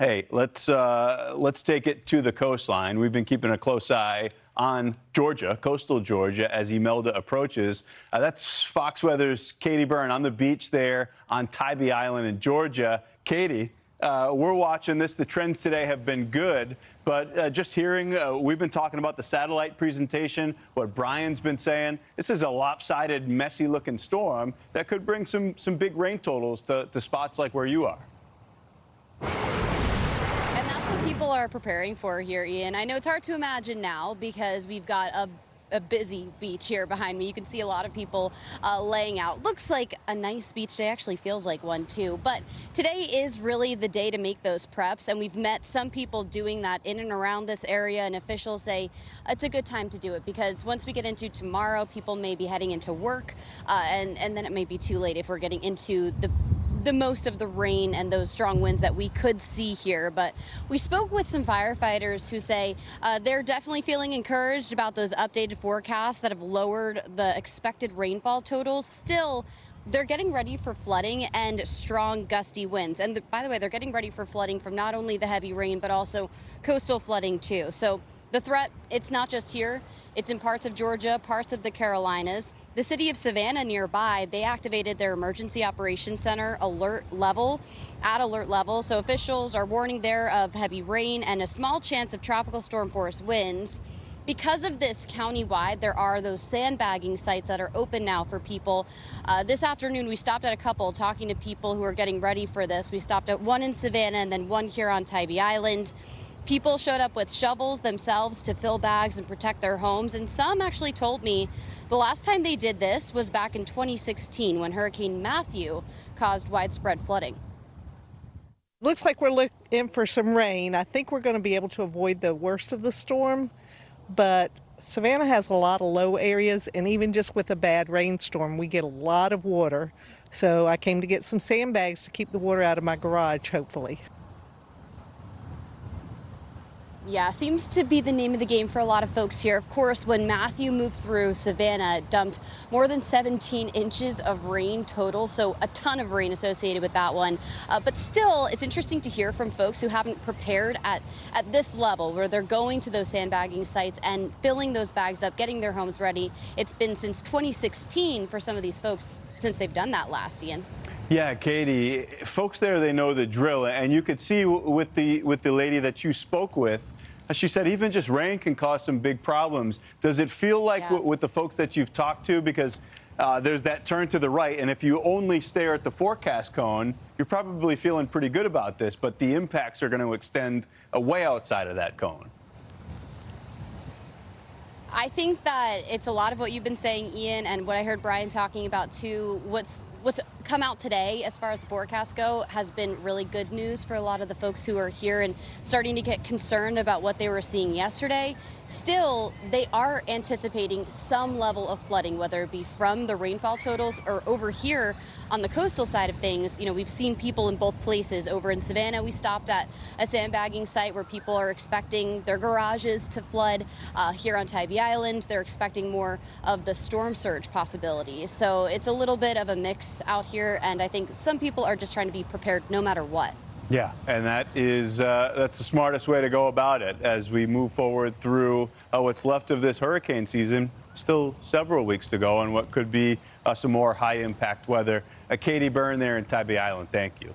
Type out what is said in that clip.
Hey, let's take it to the coastline. We've been keeping a close eye on Georgia, coastal Georgia, as Imelda approaches. That's Fox Weather's Katie Byrne on the beach there on Tybee Island in Georgia. Katie, we're watching this. The trends today have been good, but just hearing, we've been talking about the satellite presentation, what Brian's been saying. This is a lopsided, messy-looking storm that could bring some big rain totals to spots like where you are. People are preparing for here, Ian. I know it's hard to imagine now because we've got a busy beach here behind me. You can see a lot of people laying out. Looks like a nice beach day, actually feels like one too. But today is really the day to make those preps, and we've met some people doing that in and around this area, and officials say it's a good time to do it because once we get into tomorrow, people may be heading into work, and then it may be too late if we're getting into the most of the rain and those strong winds that we could see here. But we spoke with some firefighters who say they're definitely feeling encouraged about those updated forecasts that have lowered the expected rainfall totals. Still, they're getting ready for flooding and strong gusty winds. And by the way, they're getting ready for flooding from not only the heavy rain, but also coastal flooding too. So the threat, it's not just here. It's in parts of Georgia, parts of the Carolinas. The city of Savannah nearby, they activated their emergency operations center at alert level. So officials are warning there of heavy rain and a small chance of tropical storm force winds. Because of this, countywide, there are those sandbagging sites that are open now for people. This afternoon, we stopped at a couple talking to people who are getting ready for this. We stopped at one in Savannah and then one here on Tybee Island. People showed up with shovels themselves to fill bags and protect their homes, and some actually told me the last time they did this was back in 2016 when Hurricane Matthew caused widespread flooding. Looks like we're in for some rain. I think we're going to be able to avoid the worst of the storm, but Savannah has a lot of low areas, and even just with a bad rainstorm, we get a lot of water. So I came to get some sandbags to keep the water out of my garage, hopefully. Yeah, seems to be the name of the game for a lot of folks here. Of course, when Matthew moved through Savannah, it dumped more than 17 inches of rain total, so a ton of rain associated with that one. But still, it's interesting to hear from folks who haven't prepared at this level, where they're going to those sandbagging sites and filling those bags up, getting their homes ready. It's been since 2016 for some of these folks since they've done that last, Ian. Yeah, Katie, folks there, they know the drill, and you could see with the lady that you spoke with, she said even just rain can cause some big problems. Does it feel like with the folks that you've talked to, because there's that turn to the right, and if you only stare at the forecast cone, you're probably feeling pretty good about this, but the impacts are going to extend way outside of that cone. I think that it's a lot of what you've been saying, Ian, and what I heard Brian talking about too. What's come out today as far as the forecasts go has been really good news for a lot of the folks who are here and starting to get concerned about what they were seeing yesterday. Still, they are anticipating some level of flooding, whether it be from the rainfall totals or over here on the coastal side of things. You know, we've seen people in both places. Over in Savannah, we stopped at a sandbagging site where people are expecting their garages to flood. Here on Tybee Island, they're expecting more of the storm surge possibilities. So it's a little bit of a mix out here, and I think some people are just trying to be prepared no matter what. Yeah, and that's the smartest way to go about it as we move forward through what's left of this hurricane season. Still several weeks to go, and what could be some more high-impact weather. Katie Byrne there in Tybee Island, thank you.